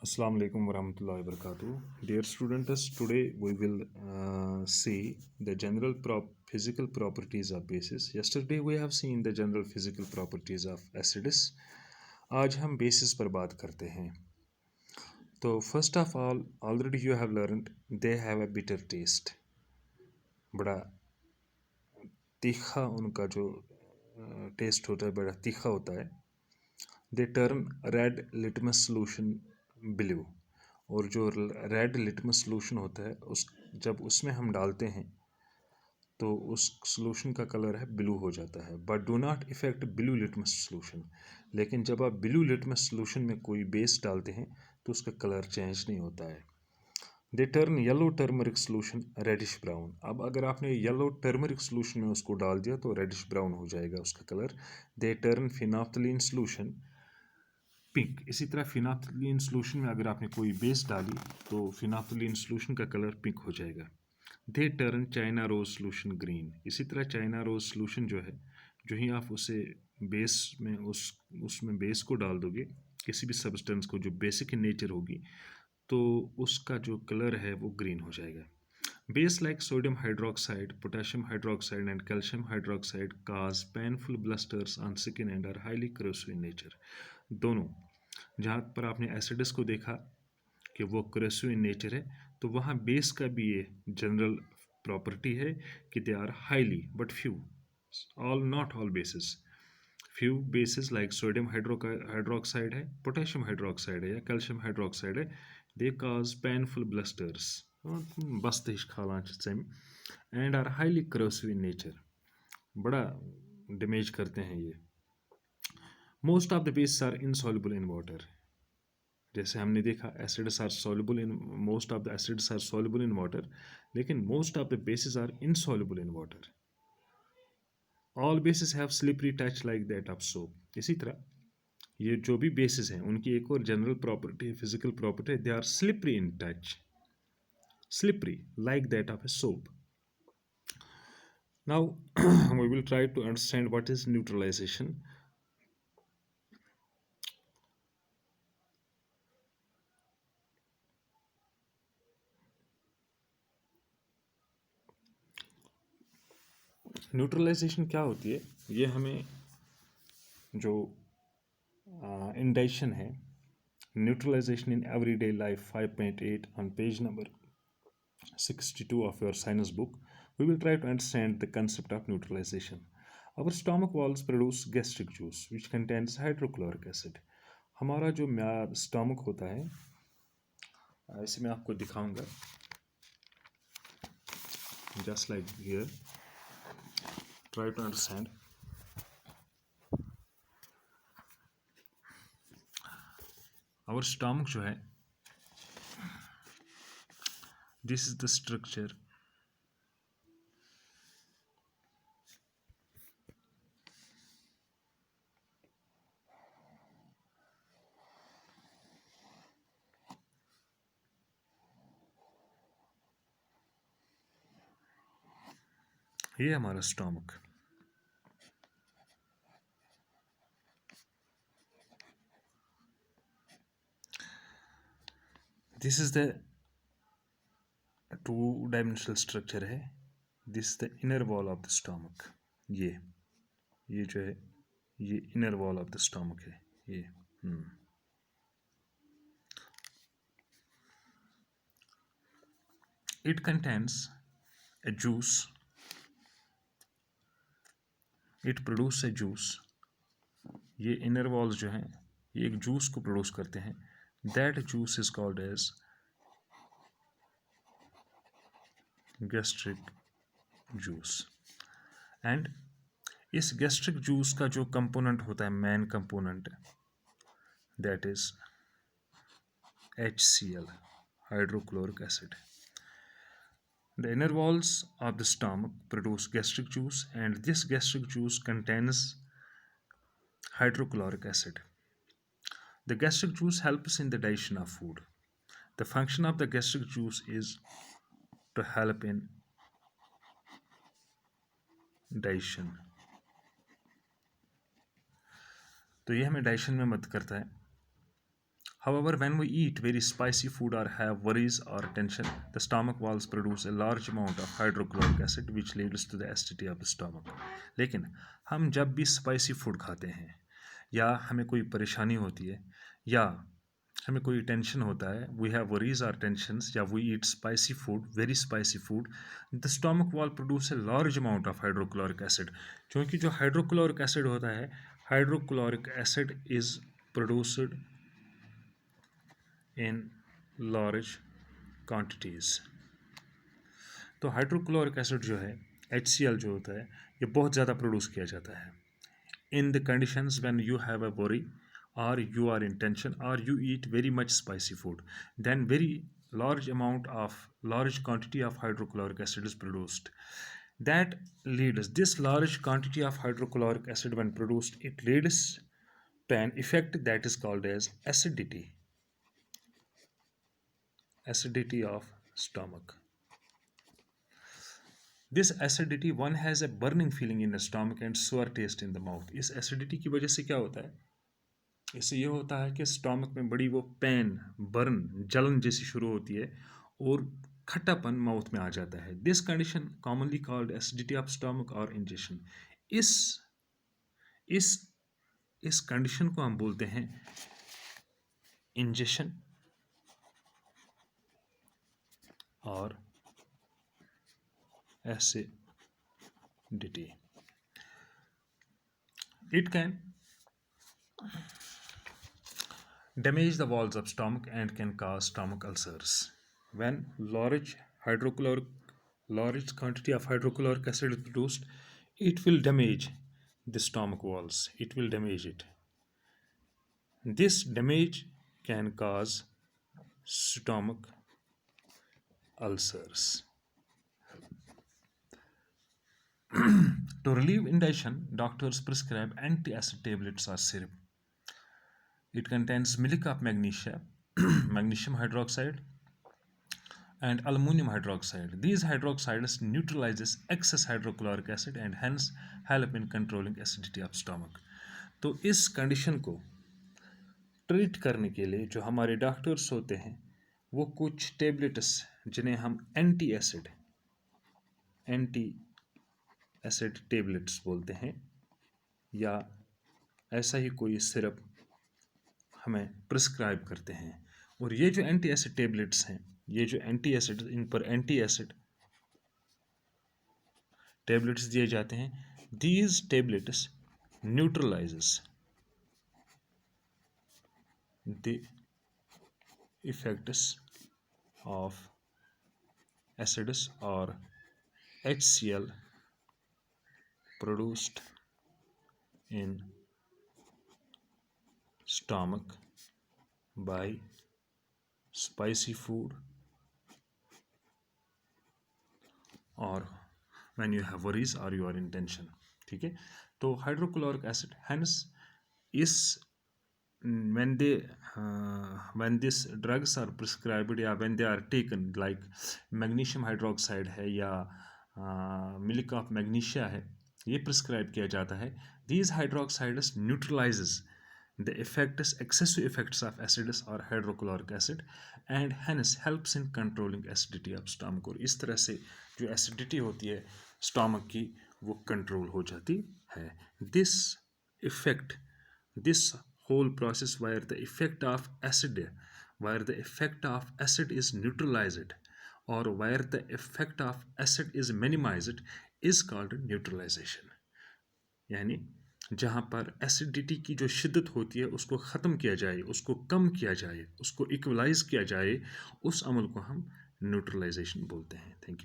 Assalamu alaikum warahmatullahi wabarakatuh. Dear students, today we will see the general physical properties of bases. Yesterday we have seen the general physical properties of acids. आज हम bases पर बात करते हैं. तो first of all, already you have learned they have a bitter taste. बड़ा तीखा उनका जो टेस्ट होता है बड़ा तीखा होता है. They turn red litmus solution blue. और जो रेड लिटमस सोल्यूशन होता है जब उसमें हम डालते हैं तो उस सोल्यूशन का कलर है ब्लू हो जाता है. But do not effect blue litmus solution. लेकिन जब आप ब्लू लिटमस सोल्यूशन में कोई बेस डालते हैं तो उसका कलर चेंज नहीं होता है. They turn yellow turmeric solution reddish brown. अब अगर आपने येलो टर्मरिक सोल्यूशन में उसको डाल दिया तो रेडिश ब्राउन हो जाएगा उसका colour. They turn phenolphthalein solution pink. इसी तरह फिनाफ्थलीन सोल्यूशन में अगर आपने कोई बेस डाली तो फिनाफ्थलीन सोल्यूशन का कलर पिंक हो जाएगा. They turn China rose solution green. इसी तरह चाइना रोज सोल्यूशन जो है जो ही आप उसे बेस में उसमें बेस को डाल दोगे किसी भी सब्सटेंस को जो बेसिक इन नेचर होगी तो उसका जो कलर है वो ग्रीन हो जाएगा. Base like sodium hydroxide, potassium hydroxide and calcium hydroxide cause painful blisters on skin and are highly corrosive in nature. दोनों जहाँ पर आपने एसिड्स को देखा कि वो करेसिव इन नेचर है तो वहाँ बेस का भी ये जनरल प्रॉपर्टी है कि they are highly but few. All not all bases. Few bases like sodium hydroxide है, पोटेशियम हाइड्रोक्साइड है या कैल्शियम हाइड्रोक्साइड है. दे काज पेनफुल ब्लस्टर्स बस्त खालान and are highly corrosive in nature. बड़ा डैमेज करते हैं ये. Most of the bases are insoluble in water. जैसे हमने देखा acids are soluble in most of the acids are soluble in water लेकिन most of the bases are insoluble in water. All bases have slippery touch like that of soap. इसी तरह ये जो भी basis हैं उनकी एक और जनरल प्रॉपर्टी है, फिजिकल प्रॉपर्टी है, they are slippery in touch. Slippery like that of a soap. Now we will try to understand what is neutralization. Neutralization क्या होती है ये हमें जो इंडाइशन है neutralization in everyday life 5.8 on page number 62 of your science book. We will try to understand the concept of neutralization. Our stomach walls produce gastric juice which contains hydrochloric acid. हमारा जो स्टमक होता है इसे मैं आपको दिखाऊंगा just like here. Try to understand. Our stomach जो है this is the structure. ये हमारा stomach. This is the two dimensional structure है. This is the inner wall of the stomach. ये जो है ये inner wall of the stomach है. ये it contains a juice. It produce a juice. ये इनर वॉल्स जो हैं ये एक जूस को प्रोड्यूस करते हैं. That juice is called as gastric juice. And इस गैस्ट्रिक जूस का जो कंपोनेंट होता है main component that is HCl, hydrochloric acid. The inner walls of the stomach produce gastric juice and this gastric juice contains hydrochloric acid. The gastric juice helps in the digestion of food. The function of the gastric juice is to help in digestion. तो ये हमें digestion में मदद करता है. However, when we eat very spicy food or have worries or tension, the stomach walls produce a large amount of hydrochloric acid which leads to the acidity of the stomach. लेकिन हम जब भी spicy food खाते हैं या हमें कोई परेशानी होती है या हमें कोई टेंशन होता है, वी हैव वरीज और टेंशंस, या we eat spicy food, very spicy food, the stomach wall produce a large amount of hydrochloric acid. क्योंकि जो हाइड्रोक्लोरिक एसिड होता है, hydrochloric acid is produced in large quantities. तो hydrochloric acid जो है, HCl जो होता है, ये बहुत ज़्यादा प्रोड्यूस किया जाता है. In the conditions when you have a worry or you are in tension or you eat very much spicy food, then very large quantity of hydrochloric acid is produced. That leads, this large quantity of hydrochloric acid when produced, it leads to an effect that is called as acidity of stomach. This acidity, one has a burning feeling in the stomach and sour taste in the mouth. इस acidity की वजह से क्या होता है? इससे ये होता है कि स्टमक में बड़ी वो पेन, बर्न, जलन जैसी शुरू होती है और खट्टापन माउथ में आ जाता है. This condition commonly called acidity of stomach और इंजेशन. इस कंडीशन को हम बोलते हैं इंजेशन और acidity. It can damage the walls of stomach and can cause stomach ulcers. When large quantity of hydrochloric acid is produced, it will damage the stomach walls. It will damage it. This damage can cause stomach ulcers. To relieve indigestion, doctors prescribe anti-acid tablets or syrup. It contains milk of magnesia, magnesium hydroxide, and aluminum hydroxide. These hydroxides neutralizes excess hydrochloric acid and hence help in controlling acidity of stomach. तो इस condition को treat करने के लिए जो हमारे doctors होते हैं, वो कुछ टेबलेट्स जिन्हें हम एंटी एसिड टेबलेट्स बोलते हैं, या ऐसा ही कोई सिरप हमें प्रिस्क्राइब करते हैं. और ये जो एंटी एसिड टेबलेट्स हैं, ये जो एंटी एसिड, इन पर एंटी एसिड टेबलेट्स दिए जाते हैं. These tablets neutralises the effects of acids और HCl produced in stomach by spicy food or when you have worries or you are in tension. ठीक है. तो hydrochloric acid hence when these drugs are prescribed या when they are taken, like magnesium hydroxide है या milk of magnesia है, ये prescribe किया जाता है. These hydroxides neutralizes the excessive effects of acids or hydrochloric acid and hence helps in controlling acidity of stomach. और इस तरह से जो acidity होती है stomach की, वो कंट्रोल हो जाती है. This whole process where the effect of acid is neutralized or where the effect of acid is minimized is called neutralization. यानी जहाँ पर एसिडिटी की जो शिद्दत होती है उसको ख़त्म किया जाए, उसको कम किया जाए, उसको इक्वलाइज किया जाए, उस अमल को हम न्यूट्रलाइजेशन बोलते हैं. Thank you.